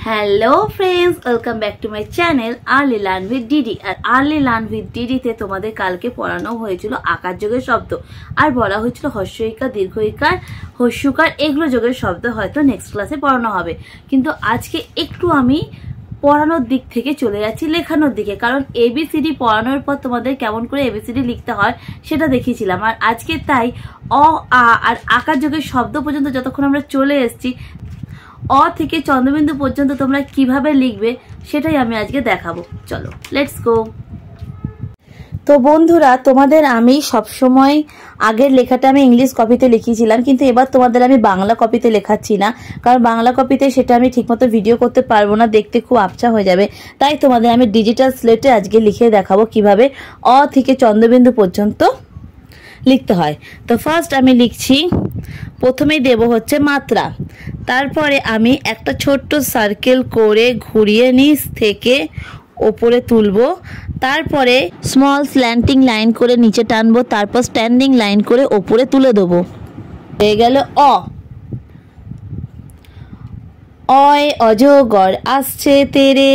Hello friends, welcome back to my channel early learn with DD. আর early learn with ডিডিতে তোমাদের কালকে পড়ানো হয়েছিল আকার যোগের শব্দ, আর বলা হয়েছিল হস্যইকার, দীর্ঘইকার, হস্যকার, এগুলো যোগের শব্দ হয়তো নেক্সট ক্লাসে পড়ানো হবে। কিন্তু আজকে একটু আমি পড়ানোর দিক থেকে চলে যাচ্ছি লেখানোর দিকে, কারণ এবিসিডি পড়ানোর পর তোমাদের কেমন করে এবিসিডি লিখতে হয় সেটা দেখিয়েছিলাম। আর আজকে তাই অ আ আর আকার যোগের শব্দ পর্যন্ত যতক্ষণ আমরা চলে এসেছি, অ থেকে চন্দ্রবিন্দু পর্যন্ত তোমরা কিভাবে লিখবে সেটাই আমি আজকে দেখাবো। চলো লেটস গো। তো বন্ধুরা, তোমাদের আমি সবসময় আগের লেখাটা আমি ইংলিশ কপিতে লিখিয়েছিলাম, কিন্তু এবার তোমাদের আমি বাংলা কপিতে লেখাচ্ছি না, কারণ বাংলা কপিতে সেটা আমি ঠিকমতো ভিডিও করতে পারবো না, দেখতে খুব আবছা হয়ে যাবে। তাই তোমাদের আমি ডিজিটাল স্লেটে আজকে লিখে দেখাবো কিভাবে অ থেকে চন্দ্রবিন্দু পর্যন্ত লিখতে হয়। তো ফার্স্ট আমি লিখছি, প্রথমেই দেব হচ্ছে মাত্রা, তারপরে আমি একটা ছোট্ট সার্কেল করে ঘুরিয়ে নিচ থেকে ওপরে তুলবো, তারপরে স্মল স্ল্যান্টিং লাইন করে নিচে টানবো, তারপর স্ট্যান্ডিং লাইন করে ওপরে তুলে দেবো। হয়ে গেল অ। অয় অজগর আসছে তেরে,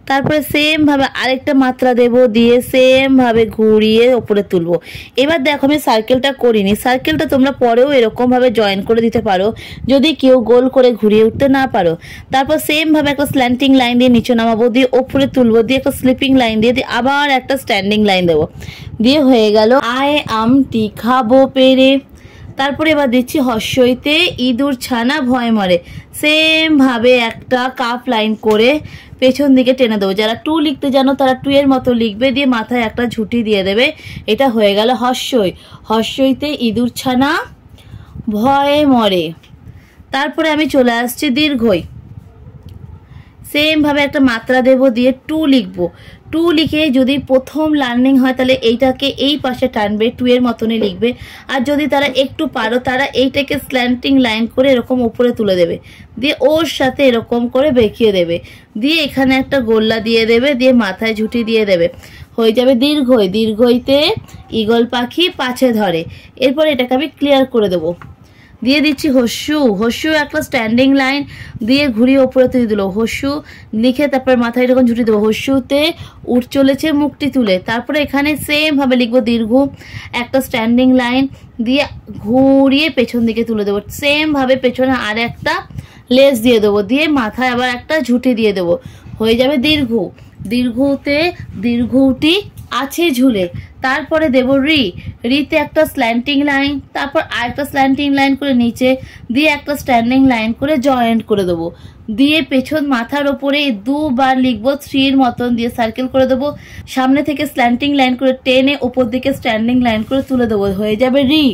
তারপরে সেম ভাবে আরেকটা মাত্রা দেব, দিয়ে সেম ভাবে ঘুরিয়ে ওপরে তুলবো। এবার দেখো আমি সার্কেলটা করিনি, সার্কেলটা তোমরা পরেও এরকম ভাবে জয়েন করে দিতে পারো যদি কেউ গোল করে ঘুরিয়ে উঠতে না পারো। তারপর সেম ভাবে একটা স্ল্যান্টিং লাইন দিয়ে নিচে নামাবো, দিয়ে ওপরে তুলবো, দিয়ে একটা স্লিপিং লাইন দিয়ে আবার একটা স্ট্যান্ডিং লাইন দেবো, দিয়ে হয়ে গেল আয় আমটি খাবো পেরে। তারপরে এবার দিচ্ছি হস্যইতে ইঁদুর ছানা ভয় মরে, সেম ভাবে একটা কাপ লাইন করে পেছন দিকে টেনে দেবো। যারা টু লিখতে জানো তারা টু এর মতো লিখবে, দিয়ে মাথায় একটা ঝুঁটি দিয়ে দেবে। এটা হয়ে গেল হস্যই। হস্যইতে ইঁদুর ছানা ভয়ে মরে। তারপরে আমি চলে আসছি দীর্ঘই, সেম ভাবে একটা মাত্রা দেব, দিয়ে টু লিখবো। টু লিখে যদি প্রথম লার্নিং হয় তাহলে এইটাকে এই পাশে টানবে, টু এর মতনই লিখবে। আর যদি তারা একটু পারো তারা এইটাকে স্ল্যান্টিং লাইন করে এরকম উপরে তুলে দেবে, দিয়ে ওর সাথে এরকম করে বেঁকিয়ে দেবে, দিয়ে এখানে একটা গোল্লা দিয়ে দেবে, দিয়ে মাথায় ঝুঁটি দিয়ে দেবে। হয়ে যাবে দীর্ঘই। দীর্ঘইতে ঈগল পাখি পাছে ধরে। এরপর এটাকে আমি ক্লিয়ার করে দেবো, দিয়ে দিচ্ছি হস্যু। হস্যু একটা স্ট্যান্ডিং লাইন দিয়ে ঘুরিয়ে ওপরে তুলে দিল, হস্যু লিখে তারপর মাথায় এরকম ঝুঁটি দেবো। হস্যুতে উঠ চলেছে মুখটি তুলে, তারপরে এখানে সেম ভাবে লিখবো দীর্ঘ, একটা স্ট্যান্ডিং লাইন দিয়ে ঘুরিয়ে পেছন দিকে তুলে দেবো, সেম ভাবে পেছনে আর একটা লেস দিয়ে দেবো, দিয়ে মাথায় আবার একটা ঝুঁটি দিয়ে দেবো। হয়ে যাবে দীর্ঘ। দীর্ঘতে দীর্ঘটি আছে ঝুলে, তারপরে দেব রি। রিতে একটা স্ল্যান্টিং লাইন, তারপর আরেকটা স্ল্যান্টিং লাইন করে নিচে দিয়ে একটা স্ট্যান্ডিং লাইন করে জয়েন্ট করে দেবো, দিয়ে পেছন মাথার ওপরে দুবার লিখবো থ্রির মতন, দিয়ে সার্কেল করে দেবো। সামনে থেকে স্ল্যান্টিং লাইন করে টেনে ওপর দিকে স্ট্যান্ডিং লাইন করে তুলে দেবো। হয়ে যাবে রি।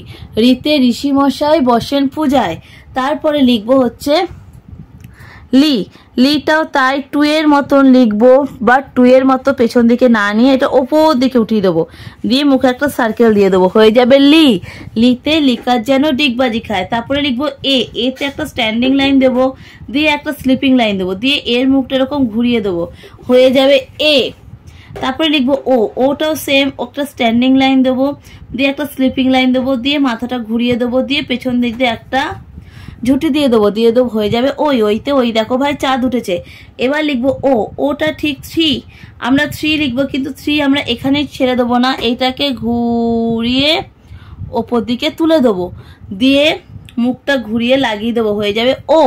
রিতে ঋষি মশাই বসেন পূজায়। তারপরে লিখবো হচ্ছে লি। লিটাও তাই টু এর মতন লিখবো, বাট টু এর মতো পেছন দিকে না নিয়ে এটা ওপর দিকে উঠিয়ে দেবো, দিয়ে মুখে একটা সার্কেল দিয়ে দেবো। হয়ে যাবে লি। লিতে লিকার যেন ডিগবাজি খায়। তারপরে লিখবো এ। এতে একটা স্ট্যান্ডিং লাইন দেবো, দিয়ে একটা স্লিপিং লাইন দেবো, দিয়ে এর মুখটা এরকম ঘুরিয়ে দেবো। হয়ে যাবে এ। তারপরে লিখবো ও। ওটাও সেম, একটা স্ট্যান্ডিং লাইন দেবো, দিয়ে একটা স্লিপিং লাইন দেবো, দিয়ে মাথাটা ঘুরিয়ে দেবো, দিয়ে পেছন দিক দিয়ে একটা ঝুঁটি দিয়ে দেবো। হয়ে যাবে ওই। ওইতে ওই দেখো ভাই চাঁদ উঠেছে। এবার লিখবো ও। ওটা ঠিক থ্রি, আমরা থ্রি লিখবো, কিন্তু থ্রি আমরা এখানে ছেড়ে দেবো না, এইটাকে ঘুরিয়ে ওপর দিকে তুলে দেবো, দিয়ে মুখটা ঘুরিয়ে লাগিয়ে দেবো। হয়ে যাবে ও।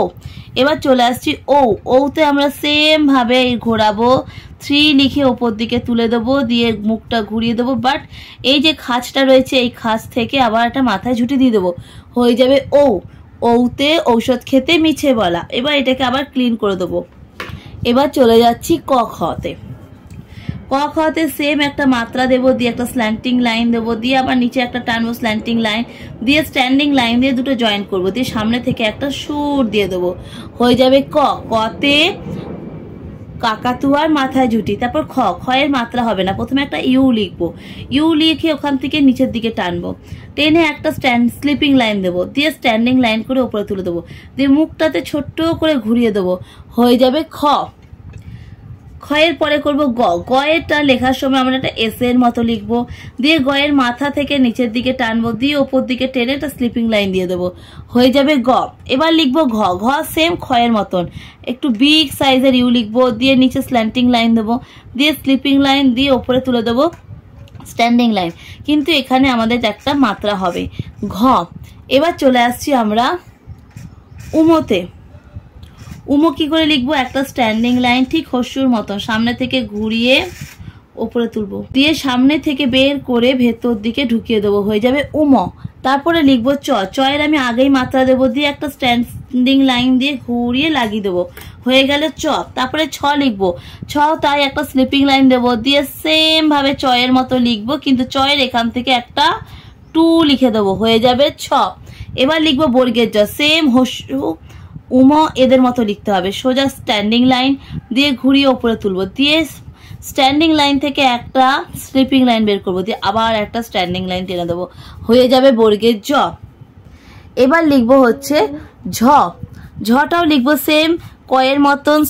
এবার চলে আসছি ও। ওতে আমরা সেম ভাবে ঘোরাবো, থ্রি লিখে ওপর দিকে তুলে দেবো, দিয়ে মুখটা ঘুরিয়ে দেবো, বাট এই যে খাঁজটা রয়েছে এই খাঁজ থেকে আবার একটা মাথায় ঝুঁটি দিয়ে দেবো। হয়ে যাবে ও। ওতে ঔষধ খেতে মিছে বলা। এবার এটাকে আবার ক্লিন করে দেবো। এবার চলে যাচ্ছি ক খতে। ক খতে সেম একটা মাত্রা দেবো, দিয়ে একটা স্ল্যান্টিং লাইন দেবো, দিয়ে আবার নিচে একটা টানবো স্ল্যান্টিং লাইন, দিয়ে স্ট্যান্ডিং লাইন দিয়ে দুটো জয়েন করবো, দিয়ে সামনে থেকে একটা সুর দিয়ে দেবো। হয়ে যাবে ক। কতে কাকাতুয়ার মাথায় ঝুঁটি। তারপর খ। খয়ের মাত্রা হবে না, প্রথমে একটা ইউ লিখবো, ইউ লিখে ওখান থেকে নিচের দিকে টানবো, টেনে একটা স্লিপিং লাইন দেবো, দিয়ে স্ট্যান্ডিং লাইন করে উপরে তুলে দেবো, দিয়ে মুখটাতে ছোট্ট করে ঘুরিয়ে দেবো। হয়ে যাবে খ। ক্ষয়ের পরে করব গ। গয়েরটা লেখার সময় আমরা একটা এস এর মতো লিখবো, দিয়ে গয়ের মাথা থেকে নিচের দিকে টানবো, দিয়ে ওপর দিকে টেনে একটা স্লিপিং লাইন দিয়ে দেবো, হয়ে যাবে গ। এবার লিখবো ঘ। ঘ সেম ক্ষয়ের মতন একটু বিগ সাইজের ইউ লিখবো, দিয়ে নিচে স্ল্যান্টিং লাইন দেবো, দিয়ে স্লিপিং লাইন দিয়ে ওপরে তুলে দেবো স্ট্যান্ডিং লাইন, কিন্তু এখানে আমাদের একটা মাত্রা হবে ঘ। এবার চলে আসছি আমরা উমোতে। উমো কি করে লিখবো, একটা স্ট্যান্ডিং লাইন ঠিক হস্যুর মতো সামনে থেকে ঘুরিয়ে ওপরে তুলবো, দিয়ে সামনে থেকে বের করে ভেতর দিকে ঢুকিয়ে দেবো, হয়ে যাবে উমো। তারপরে লিখবো চ। চয়ের আমি আগেই মাত্রা দেবো, দিয়ে একটা স্ট্যান্ডিং লাইন দিয়ে ঘুরিয়ে লাগিয়ে দেবো, হয়ে গেল চ। তারপরে ছ লিখবো, ছ তাই একটা স্লিপিং লাইন দেবো, দিয়ে সেম ভাবে চয়ের মতো লিখবো, কিন্তু চয়ের এখান থেকে একটা টু লিখে দেবো, হয়ে যাবে ছ। এবার লিখবো বর্গের জ। সেম হস্যু উমো এদের মতো লিখতে হবে, সোজা স্ট্যান্ডিং লাইন দিয়ে ঘুরিয়ে ওপরে তুলবো, দিয়ে স্ট্যান্ডিং লাইন থেকে একটা স্লিপিং লাইন বের করবো, দিয়ে আবার একটা স্ট্যান্ডিং লাইন টেনে দেবো, হয়ে যাবে বর্গের জ। এবার লিখবো হচ্ছে ঝ। ঝটাও লিখবো সেম কয়ের মতন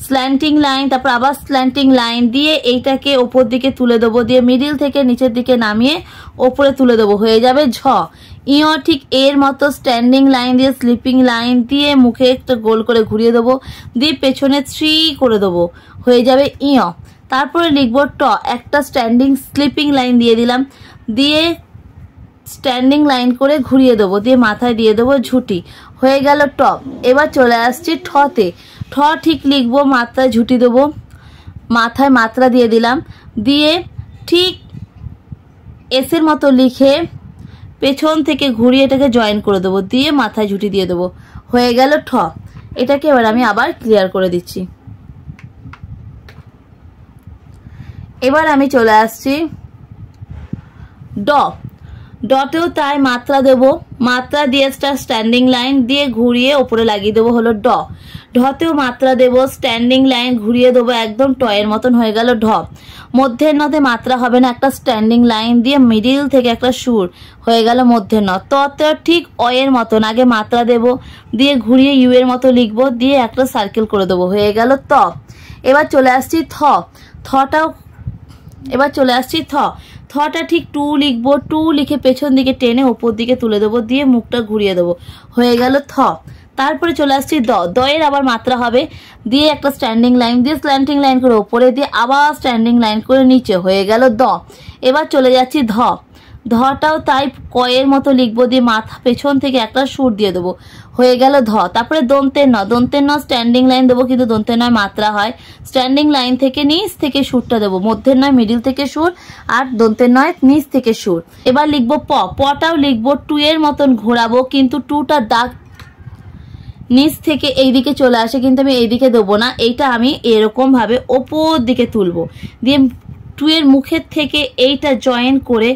স্ল্যান্টিং লাইন, তারপর আবার স্ল্যান্টিং লাইন দিয়ে এইটাকে ওপর দিকে তুলে দেবো, দিয়ে মিডিল থেকে নিচের দিকে নামিয়ে ওপরে তুলে দেবো, হয়ে যাবে ঝ। ইও ঠিক এর মতো স্ট্যান্ডিং লাইন দিয়ে স্লিপিং লাইন দিয়ে মুখে একটা গোল করে ঘুরিয়ে দেবো, দিয়ে পেছনে 3 করে দেবো, হয়ে যাবে ইও। তারপরে লিখবো ট। একটা স্ট্যান্ডিং স্লিপিং লাইন দিয়ে দিলাম, দিয়ে স্ট্যান্ডিং লাইন করে ঘুরিয়ে দেবো, দিয়ে মাথায় দিয়ে দেবো ঝুটি, হয়ে গেল ট। এবার চলে আসছি ঠতে। ঠ ঠিক লিখবো, মাথায় ঝুটি দেবো, মাথায় মাত্রা দিয়ে দিলাম, দিয়ে ঠিক এসের মতো লিখে পেছন থেকে ঘুরিয়ে এটাকে জয়েন করে দেবো, দিয়ে মাথায় ঝুটি দিয়ে দেবো, হয়ে গেল ঠ। এটাকে এবার আমি আবার ক্লিয়ার করে দিচ্ছি। এবার আমি চলে আসছি ড। ডটেও তাই মাত্রা দেব, মাত্রা দিয়ে স্ট্যান্ডিং লাইন দিয়ে ঘুরিয়ে ওপরে লাগিয়ে দেবো, হলো ড। ঢতেও মাত্রা দেব, স্ট্যান্ডিং লাইন ঘুরিয়ে দেবো একদম টয়ের মতন, হয়ে গেল ঢ। মধ্যের নতে মাত্রা হবে না, একটা স্ট্যান্ডিং লাইন দিয়ে মিডিল থেকে একটা সুর, হয়ে গেল মধ্যের ন। ততেও ঠিক অয়ের মতন আগে মাত্রা দেব, দিয়ে ঘুরিয়ে ইউ এর মতো লিখবো, দিয়ে একটা সার্কেল করে দেবো, হয়ে গেল ত। এবার চলে আসছি থ। থটাও এবার চলে আসছি থ। থটা ঠিক টু লিখবো, টু লিখে পেছন দিকে টেনে ওপর দিকে তুলে দেবো, দিয়ে মুখটা ঘুরিয়ে দেবো, হয়ে গেল থ। তারপরে চলে আসছি দ। দয়ের আবার মাত্রা হবে, দিয়ে একটা স্ট্যান্ডিং লাইন দিয়ে স্ল্যান্টিং লাইন করে ওপরে, দিয়ে আবার স্ট্যান্ডিং লাইন করে নিচে, হয়ে গেল দ। এবার চলে যাচ্ছি ধ। ধটাও তাই কয়ের মতো লিখবো, দিয়ে মাথা পেছন থেকে একটা সুর দিয়ে দেবো, হয়ে গেল ধ। তারপরে দন্তের ন। দন্তের ন স্ট্যান্ডিং লাইন দেবো, কিন্তু দন্তের নয় মাত্রা হয়, স্ট্যান্ডিং লাইন থেকে নিচ থেকে সুরটা দেবো, মধ্যের নয় মিডিল থেকে সুর, আর দন্তের নয় নিচ থেকে সুর। এবার লিখবো প। পটাও লিখবো টু এর মতন ঘোরাবো, কিন্তু টুটার দাগ নিচ থেকে এইদিকে চলে আসে, কিন্তু আমি এইদিকে দেবো না, এইটা আমি এরকম ভাবে ওপর দিকে তুলবো, দিয়ে টু এর মুখের থেকে এইটা জয়েন করে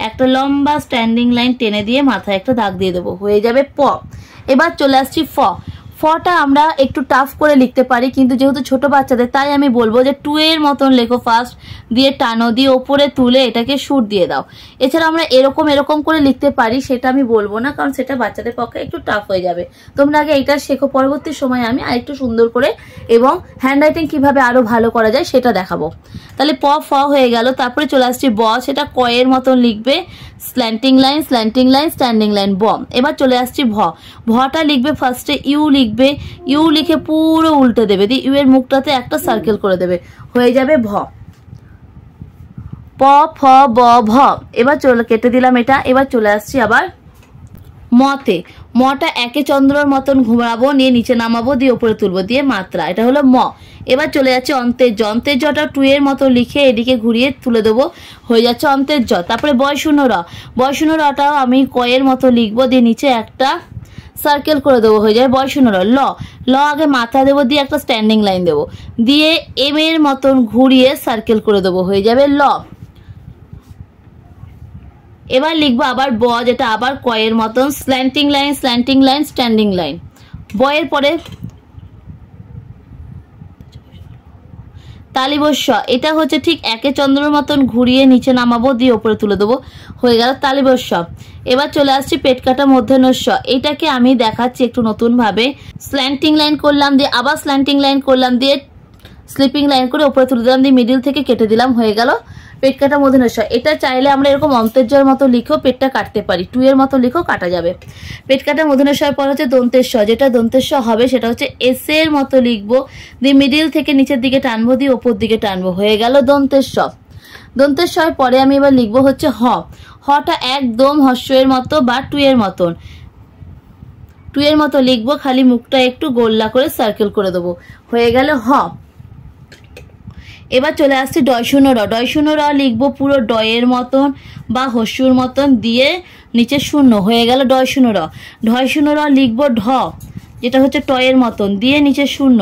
একটা লম্বা স্ট্যান্ডিং লাইন টেনে দিয়ে মাথায় একটা দাগ দিয়ে দেবো, হয়ে যাবে প। এবার চলে আসছি ফ। ফটা আমরা একটু টাফ করে লিখতে পারি, কিন্তু যেহেতু ছোট বাচ্চাদের তাই আমি বলবো যে টু এর মতন লেখো ফার্স্ট, দিয়ে টানো, দিয়ে ওপরে তুলে এটাকে সুর দিয়ে দাও। এছাড়া আমরা এরকম এরকম করে লিখতে পারি, সেটা আমি বলবো না, কারণ সেটা বাচ্চাদের পক্ষে একটু টাফ হয়ে যাবে। তোমরা আগে এইটা শেখো, পরবর্তী সময় আমি আরেকটু সুন্দর করে এবং হ্যান্ড রাইটিং কিভাবে আরো ভালো করা যায় সেটা দেখাবো। তাহলে প ফ হয়ে গেল। তারপরে চলে আসছি ব। সেটা কয়ের মতন লিখবে, slanting line slanting line standing line, ব। এবার চলে আসছি ভ। ভটা লিখবে ফার্স্টে ইউ লিখবে, ইউ লিখে পুরো উল্টে দেবে, দিয়ে ইউ এর মুখটাতে একটা সার্কেল করে দেবে, হয়ে যাবে ভ। প ফ ব ভ। এবার চলে কেটে দিলাম এটা। এবার চলে আসছি আবার মতে। মটা একে চন্দ্রর মতন ঘুমাবো, নিয়ে নিচে নামাবো, দিয়ে উপরে তুলবো, দিয়ে মাত্রা, এটা হলো ম। এবার চলে যাচ্ছে অন্তের জ। অন্তের জটা টু এর মতো লিখে এদিকে ঘুরিয়ে তুলে দেবো, হয়ে যাচ্ছে অন্তের জ। তারপরে বয় শূন্য র। বয় শূন্য রটাও আমি কয়ের মতো লিখবো, দিয়ে নিচে একটা সার্কেল করে দেবো, হয়ে যায় বয় শূন্য র। ল। ল আগে মাথা দেবো, দিয়ে একটা স্ট্যান্ডিং লাইন দেবো, দিয়ে এম এর মতন ঘুরিয়ে সার্কেল করে দেবো, হয়ে যাবে ল। এবার লিখবো আবার ব, যেটা আবার কয়ের মতন slanting line slanting line standing line. বয়ের পরে তালিবস্য। এটা হচ্ছে ঠিক একে চন্দ্রের মতন ঘুরিয়ে নিচে নামাবো, দিয়ে ওপরে তুলে দেবো, হয়ে গেল তালিবস্য। এবার চলে আসছি পেট কাটা মূর্ধন্যস্য। এটাকে আমি দেখাচ্ছি একটু নতুন ভাবে, স্ল্যান্টিং লাইন করলাম, দিয়ে আবার স্ল্যান্টিং লাইন করলাম, দিয়ে স্লিপিং লাইন করে উপরে তুলে দিলাম, দিয়ে মিডিল থেকে কেটে দিলাম, হয়ে গেল পেট কাটা মূর্ধন্য ষ। এটা চাইলে আমরা এরকম অন্ত্যের মতো লিখেও পেটটা কাটতে পারি, 2 এর মতো লিখেও কাটা যাবে। পেট কাটা মূর্ধন্য ষ পর হচ্ছে দন্তের স, যেটা দন্তের স হবে সেটা হচ্ছে এস এর মতো লিখবো, দিয়ে মিডিল থেকে নিচের দিকে টানবো, দিয়ে ওপর দিকে টানবো, হয়ে গেল দন্তের স। দন্তের স পরে আমি এবার লিখবো হচ্ছে হ। হটা একদম হস্যের মতো বা 2 এর মতন, 2 এর মতো লিখবো, খালি মুখটা একটু গোল্লা করে সার্কেল করে দেবো, হয়ে গেল হ। এবার চলে আসছি ডয় শূন্য র। ডয় শূন্য র লিখবো পুরো ডয়ের মতন বা হস্যুর মতন, দিয়ে নিচে শূন্য, হয়ে গেল ডয় শূন্য র। ঢয় শূন্য র লিখবো ঢ, যেটা হচ্ছে টয়ের মতন, দিয়ে নিচে শূন্য,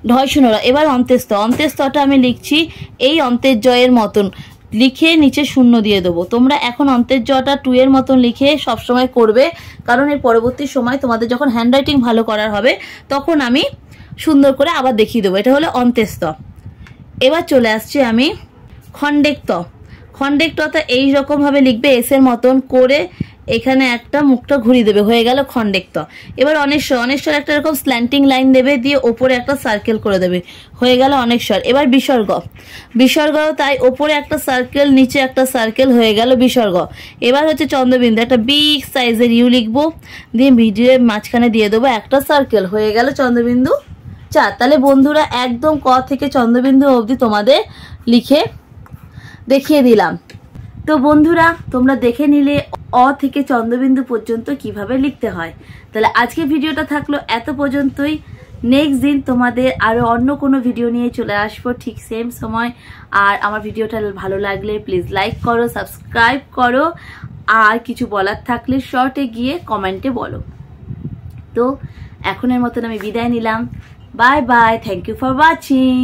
ঢয় শূন্য র। এবার অন্ত্যেস্ত। অন্ত্যেস্তটা আমি লিখছি এই অন্তের জয়ের মতন, লিখে নিচে শূন্য দিয়ে দেবো। তোমরা এখন অন্তের জটা 2 এর মতন লিখে সবসময় করবে, কারণ এর পরবর্তী সময় তোমাদের যখন হ্যান্ডরাইটিং ভালো করার হবে তখন আমি সুন্দর করে আবার দেখিয়ে দেবো। এটা হলো অন্ত্যেস্ত। এবার চলে আসছি আমি খণ্ডেক্ত। খণ্ডেক্তটা এইরকম ভাবে লিখবে এস এর মতন করে, এখানে একটা মুখটা ঘুরিয়ে দেবে, হয়ে গেল খণ্ডেক্ত। এবার অনেশ্বর। অনেশ্বর একটা এরকম স্ল্যান্টিং লাইন দেবে, দিয়ে ওপরে একটা সার্কেল করে দেবে, হয়ে গেল অনেশ্বর। এবার বিসর্গ। বিসর্গ তাই ওপরে একটা সার্কেল, নিচে একটা সার্কেল, হয়ে গেল বিসর্গ। এবার হচ্ছে চন্দ্রবিন্দু, একটা বিগ সাইজের ইউ লিখবো, দিয়ে ভিডিওর মাঝখানে দিয়ে দেবো একটা সার্কেল, হয়ে গেল চন্দ্রবিন্দু 4। তাহলে বন্ধুরা একদম ক থেকে চন্দ্রবিন্দু অবধি তোমাদের লিখে দেখিয়ে দিলাম। তো বন্ধুরা তোমরা দেখে নিলে অ থেকে চন্দ্রবিন্দু পর্যন্ত কিভাবে লিখতে হয়। তাহলে আজকে ভিডিওটা থাকলো এত পর্যন্তই। নেক্সট দিন তোমাদের আরো অন্য কোনো ভিডিও নিয়ে চলে আসবো ঠিক সেম সময়। আর আমার ভিডিওটা ভালো লাগলে প্লিজ লাইক করো, সাবস্ক্রাইব করো, আর কিছু বলার থাকলে শর্টে গিয়ে কমেন্টে বলো। তো এখনের মতন আমি বিদায় নিলাম। Bye bye, thank you for watching.